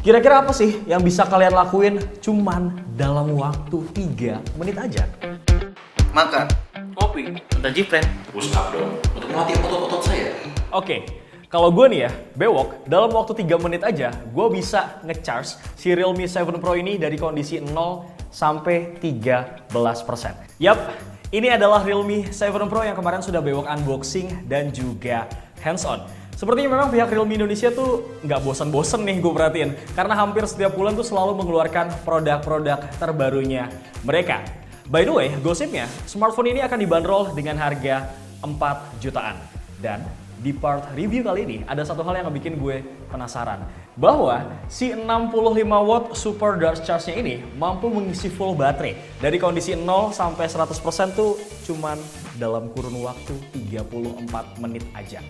Kira-kira apa sih yang bisa kalian lakuin cuman dalam waktu 3 menit aja? Makan, Kopi, entah Jipren, push up dong, untuk melatih otot-otot saya. Oke, kalau gue nih ya, bewok, dalam waktu 3 menit aja, gue bisa nge-charge si Realme 7 Pro ini dari kondisi 0 sampai 13%. Yap, ini adalah Realme 7 Pro yang kemarin sudah bewok unboxing dan juga hands-on. Sepertinya memang pihak Realme Indonesia tuh nggak bosen-bosen nih gue perhatiin. Karena hampir setiap bulan tuh selalu mengeluarkan produk-produk terbarunya mereka. By the way, gosipnya, smartphone ini akan dibanderol dengan harga 4 jutaan. Dan di part review kali ini, ada satu hal yang bikin gue penasaran. Bahwa si 65 watt Super Dark Charge-nya ini mampu mengisi full baterai. Dari kondisi 0 sampai 100% tuh cuman dalam kurun waktu 34 menit aja.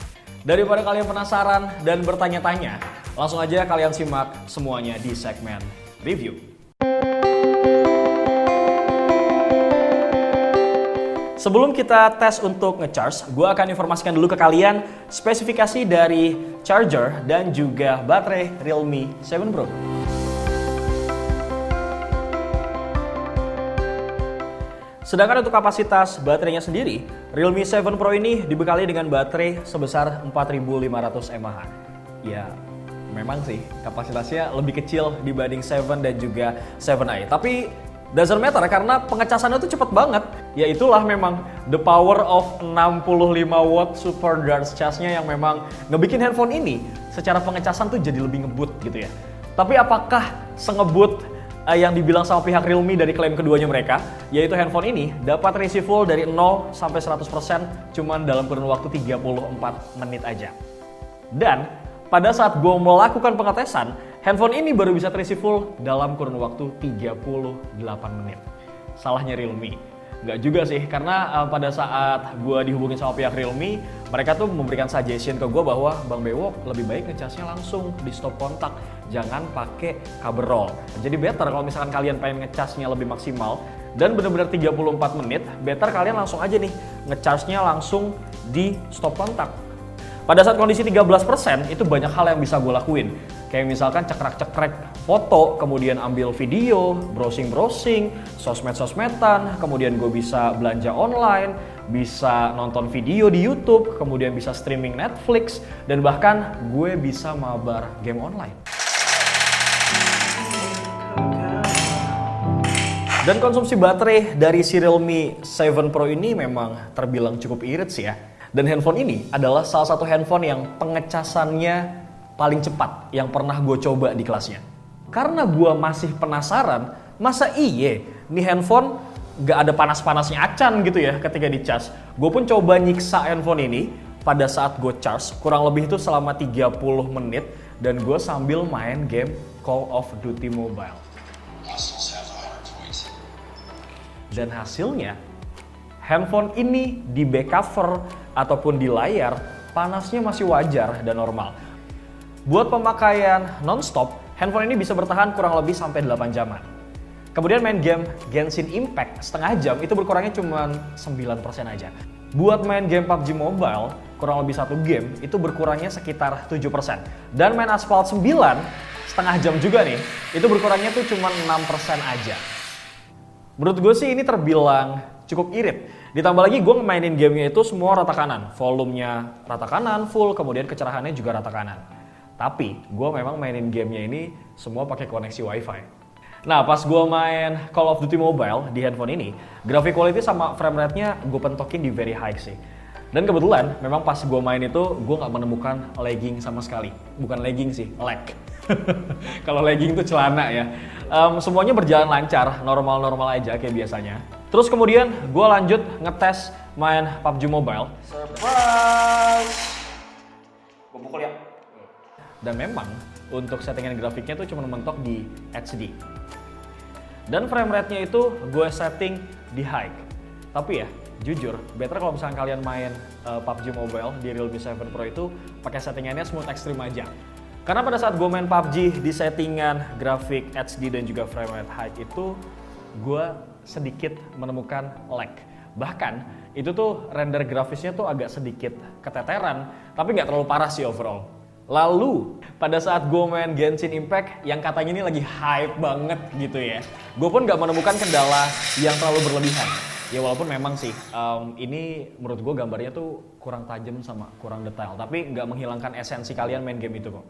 Daripada kalian penasaran dan bertanya-tanya, langsung aja kalian simak semuanya di segmen review. Sebelum kita tes untuk nge-charge, gue akan informasikan dulu ke kalian spesifikasi dari charger dan juga baterai Realme 7 Pro. Sedangkan untuk kapasitas baterainya sendiri, Realme 7 Pro ini dibekali dengan baterai sebesar 4500 mAh. Ya, memang sih kapasitasnya lebih kecil dibanding 7 dan juga 7i. Tapi doesn't matter karena pengecasannya tuh cepet banget. Ya itulah memang the power of 65 watt Super Dark Charge-nya yang memang ngebikin handphone ini secara pengecasan tuh jadi lebih ngebut gitu ya. Tapi apakah sengebut yang dibilang sama pihak Realme dari klaim keduanya mereka, yaitu handphone ini dapat reisi full dari 0 sampai 100% cuman dalam kurun waktu 34 menit aja. Dan pada saat gue melakukan pengetesan, handphone ini baru bisa terisi full dalam kurun waktu 38 menit. Salahnya Realme. Nggak juga sih, karena pada saat gue dihubungin sama pihak Realme, mereka tuh memberikan suggestion ke gue bahwa Bang Bewok lebih baik ngecasnya langsung di stop kontak, jangan pakai kabel roll. Jadi better kalau misalkan kalian pengen ngecasnya lebih maksimal dan benar-benar 34 menit, better kalian langsung aja nih ngecasnya langsung di stop kontak. Pada saat kondisi 13%, itu banyak hal yang bisa gue lakuin. Kayak misalkan cekrek-cekrek foto, kemudian ambil video, browsing-browsing, sosmed-sosmedan, kemudian gue bisa belanja online, bisa nonton video di YouTube, kemudian bisa streaming Netflix, dan bahkan gue bisa mabar game online. Dan konsumsi baterai dari si Realme 7 Pro ini memang terbilang cukup irit sih ya. Dan handphone ini adalah salah satu handphone yang pengecasannya paling cepat yang pernah gue coba di kelasnya. Karena gue masih penasaran, masa iya nih handphone gak ada panas-panasnya acan gitu ya ketika dicas. Gue pun coba nyiksa handphone ini pada saat gue charge, kurang lebih itu selama 30 menit. Dan gue sambil main game Call of Duty Mobile. Dan hasilnya, handphone ini di back cover ataupun di layar, panasnya masih wajar dan normal. Buat pemakaian non-stop, handphone ini bisa bertahan kurang lebih sampai 8 jaman. Kemudian main game Genshin Impact setengah jam itu berkurangnya cuma 9% aja. Buat main game PUBG Mobile, kurang lebih 1 game, itu berkurangnya sekitar 7%. Dan main Asphalt 9, setengah jam juga nih, itu berkurangnya tuh cuma 6% aja. Menurut gue sih ini terbilang cukup irit. Ditambah lagi gue ngemainin gamenya itu semua rata kanan. Volumenya rata kanan full, kemudian kecerahannya juga rata kanan. Tapi gue memang mainin gamenya ini semua pakai koneksi wifi. Nah pas gue main Call of Duty Mobile di handphone ini, graphic quality sama frame rate-nya gue pentokin di very high sih. Dan kebetulan memang pas gue main itu gue gak menemukan lagging sama sekali. Bukan lagging sih, lag. Kalau lagging itu celana ya. Semuanya berjalan lancar, normal-normal aja kayak biasanya. Terus kemudian gue lanjut ngetes main PUBG Mobile. Surprise! Gue pukul ya. Dan memang untuk settingan grafiknya tuh cuma mentok di HD. Dan frame rate-nya itu gue setting di high. Tapi ya, jujur, better kalau misalnya kalian main PUBG Mobile di Realme 7 Pro itu pakai settingannya smooth extreme aja. Karena pada saat gue main PUBG di settingan grafik HD dan juga frame rate high itu, gue sedikit menemukan lag. Bahkan itu tuh render grafisnya tuh agak sedikit keteteran, tapi nggak terlalu parah sih overall. Lalu, pada saat gue main Genshin Impact yang katanya ini lagi hype banget gitu ya, gue pun gak menemukan kendala yang terlalu berlebihan. Ya walaupun memang sih, ini menurut gue gambarnya tuh kurang tajam sama kurang detail, tapi nggak menghilangkan esensi kalian main game itu kok.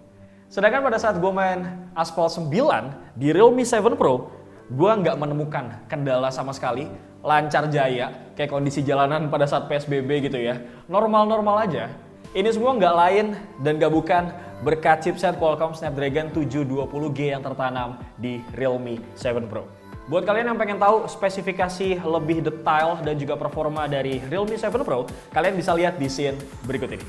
Sedangkan pada saat gue main Aspal 9 di Realme 7 Pro, gue nggak menemukan kendala sama sekali, lancar jaya, kayak kondisi jalanan pada saat PSBB gitu ya, normal-normal aja. Ini semua nggak lain dan nggak bukan berkat chipset Qualcomm Snapdragon 720G yang tertanam di Realme 7 Pro. Buat kalian yang pengen tahu spesifikasi lebih detail dan juga performa dari Realme 7 Pro, kalian bisa lihat di scene berikut ini.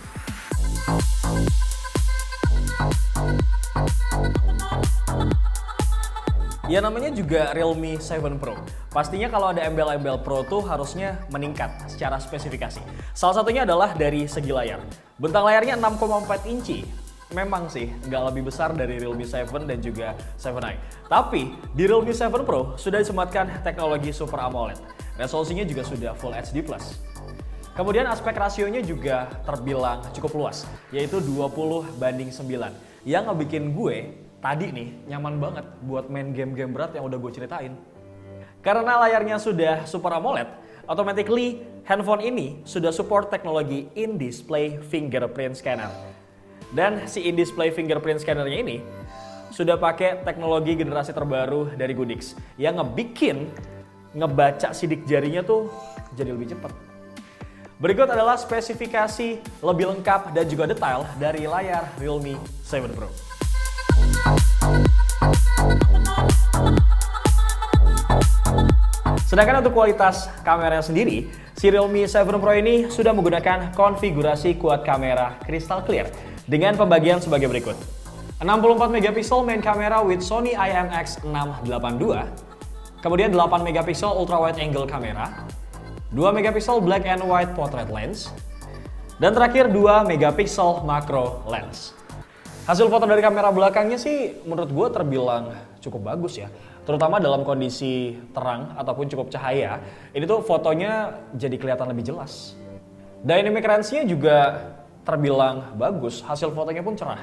Ya namanya juga Realme 7 Pro. Pastinya kalau ada embel-embel Pro tuh harusnya meningkat secara spesifikasi. Salah satunya adalah dari segi layar. Bentang layarnya 6,4 inci. Memang sih nggak lebih besar dari Realme 7 dan juga 7i. Tapi di Realme 7 Pro sudah disematkan teknologi Super AMOLED. Resolusinya juga sudah Full HD+. Kemudian aspek rasionya juga terbilang cukup luas, yaitu 20:9. Yang ngebikin gue tadi nih nyaman banget buat main game-game berat yang udah gue ceritain. Karena layarnya sudah Super AMOLED, automatically handphone ini sudah support teknologi in-display fingerprint scanner. Dan si in-display fingerprint scannernya ini sudah pakai teknologi generasi terbaru dari Goodix yang ngebaca sidik jarinya tuh jadi lebih cepat. Berikut adalah spesifikasi lebih lengkap dan juga detail dari layar Realme 7 Pro. Sedangkan untuk kualitas kameranya sendiri, si Realme 7 Pro ini sudah menggunakan konfigurasi quad kamera crystal clear dengan pembagian sebagai berikut. 64 megapiksel main kamera with Sony IMX682, kemudian 8 megapiksel ultra wide angle kamera, 2 megapiksel black and white portrait lens, dan terakhir 2 megapiksel macro lens. Hasil foto dari kamera belakangnya sih menurut gue terbilang cukup bagus ya. Terutama dalam kondisi terang ataupun cukup cahaya, ini tuh fotonya jadi kelihatan lebih jelas. Dynamic range-nya juga terbilang bagus, hasil fotonya pun cerah.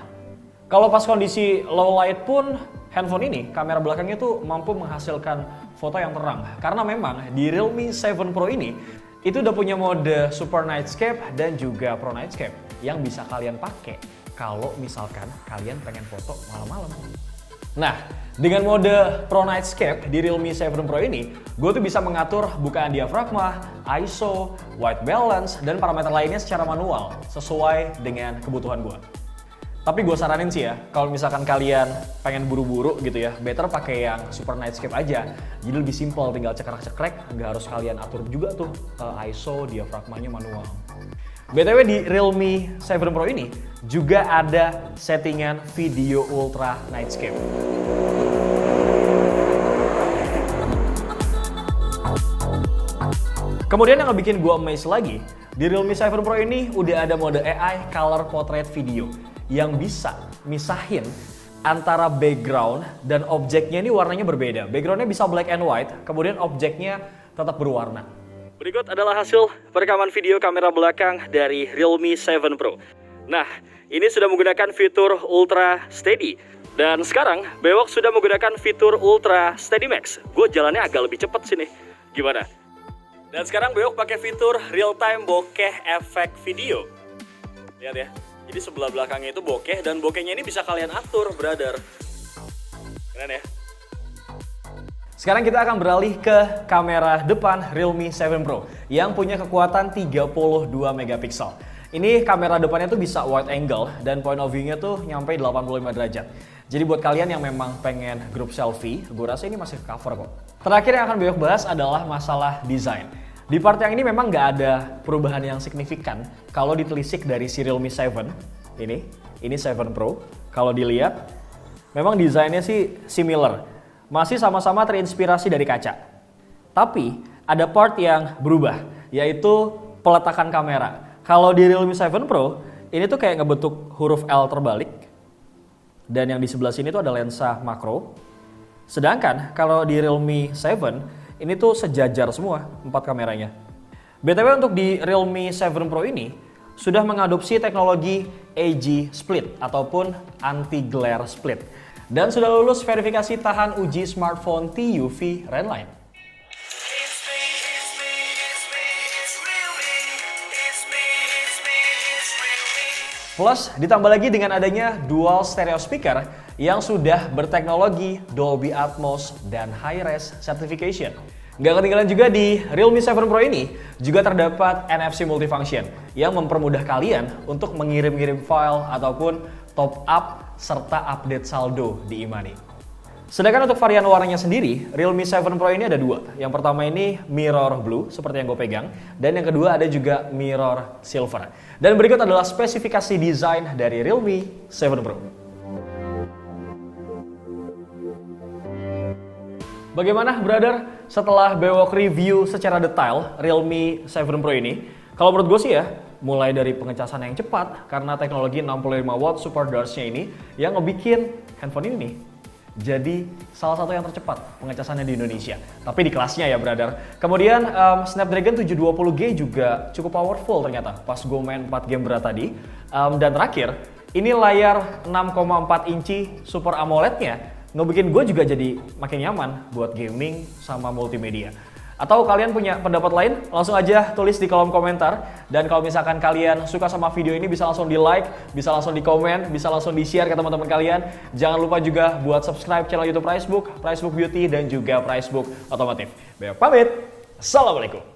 Kalau pas kondisi low light pun, handphone ini kamera belakangnya tuh mampu menghasilkan foto yang terang. Karena memang di Realme 7 Pro ini, itu udah punya mode Super Nightscape dan juga Pro Nightscape yang bisa kalian pakai kalau misalkan kalian pengen foto malam-malam. Nah, dengan mode Pro Nightscape di Realme 7 Pro ini, gue tuh bisa mengatur bukaan diafragma, ISO, white balance, dan parameter lainnya secara manual sesuai dengan kebutuhan gue. Tapi gue saranin sih ya, kalau misalkan kalian pengen buru-buru gitu ya, better pakai yang Super Nightscape aja. Jadi lebih simple, tinggal cekrek-cekrek, nggak harus kalian atur juga tuh ISO, diafragmanya manual. BTW di Realme 7 Pro ini juga ada settingan video ultra nightscape. Kemudian yang bikin gue amazed lagi, di Realme 7 Pro ini udah ada mode AI Color Portrait Video yang bisa misahin antara background dan objeknya ini warnanya berbeda. Backgroundnya bisa black and white, kemudian objeknya tetap berwarna. Berikut adalah hasil perekaman video kamera belakang dari Realme 7 Pro. Nah, ini sudah menggunakan fitur Ultra Steady. Dan sekarang, Bewok sudah menggunakan fitur Ultra Steady Max. Gue jalannya agak lebih cepat sini. Gimana? Dan sekarang Bewok pakai fitur Real Time Bokeh Effect Video. Lihat ya, jadi sebelah belakangnya itu bokeh dan bokehnya ini bisa kalian atur, brother. Keren ya? Sekarang kita akan beralih ke kamera depan Realme 7 Pro yang punya kekuatan 32 megapiksel. Ini kamera depannya tuh bisa wide angle dan point of view-nya tuh nyampe 85 derajat. Jadi buat kalian yang memang pengen group selfie, gue rasa ini masih cover kok. Terakhir yang akan Bewok bahas adalah masalah desain. Di part yang ini memang nggak ada perubahan yang signifikan kalau ditelisik dari si Realme 7. Ini 7 Pro. Kalau dilihat, memang desainnya sih similar. Masih sama-sama terinspirasi dari kaca. Tapi ada part yang berubah, yaitu peletakan kamera. Kalau di Realme 7 Pro, ini tuh kayak ngebentuk huruf L terbalik. Dan yang di sebelah sini tuh ada lensa makro. Sedangkan kalau di Realme 7, ini tuh sejajar semua 4 kameranya. BTW untuk di Realme 7 Pro ini, sudah mengadopsi teknologi AG Split ataupun anti-glare split. Dan sudah lulus verifikasi tahan uji smartphone TUV Redline. Plus, ditambah lagi dengan adanya dual stereo speaker yang sudah berteknologi Dolby Atmos dan Hi-Res certification. Nggak ketinggalan juga di Realme 7 Pro ini juga terdapat NFC multifunction yang mempermudah kalian untuk mengirim-ngirim file ataupun top up serta update saldo di e-money. Sedangkan untuk varian warnanya sendiri, Realme 7 Pro ini ada dua. Yang pertama ini mirror blue, seperti yang gue pegang. Dan yang kedua ada juga mirror silver. Dan berikut adalah spesifikasi desain dari Realme 7 Pro. Bagaimana, brother, setelah bewok review secara detail Realme 7 Pro ini? Kalau menurut gue sih ya, mulai dari pengecasan yang cepat, karena teknologi 65 watt Super Darts-nya ini yang ngebikin handphone ini nih jadi salah satu yang tercepat pengecasannya di Indonesia. Tapi di kelasnya ya, brother. Kemudian Snapdragon 720G juga cukup powerful ternyata pas gue main 4 game berat tadi. Dan terakhir, ini layar 6,4 inci Super AMOLED-nya ngebikin gue juga jadi makin nyaman buat gaming sama multimedia. Atau kalian punya pendapat lain? Langsung aja tulis di kolom komentar. Dan kalau misalkan kalian suka sama video ini bisa langsung di like, bisa langsung di komen, bisa langsung di share ke teman-teman kalian. Jangan lupa juga buat subscribe channel YouTube Pricebook, Pricebook Beauty, dan juga Pricebook Otomotif. Bebek pamit, assalamualaikum.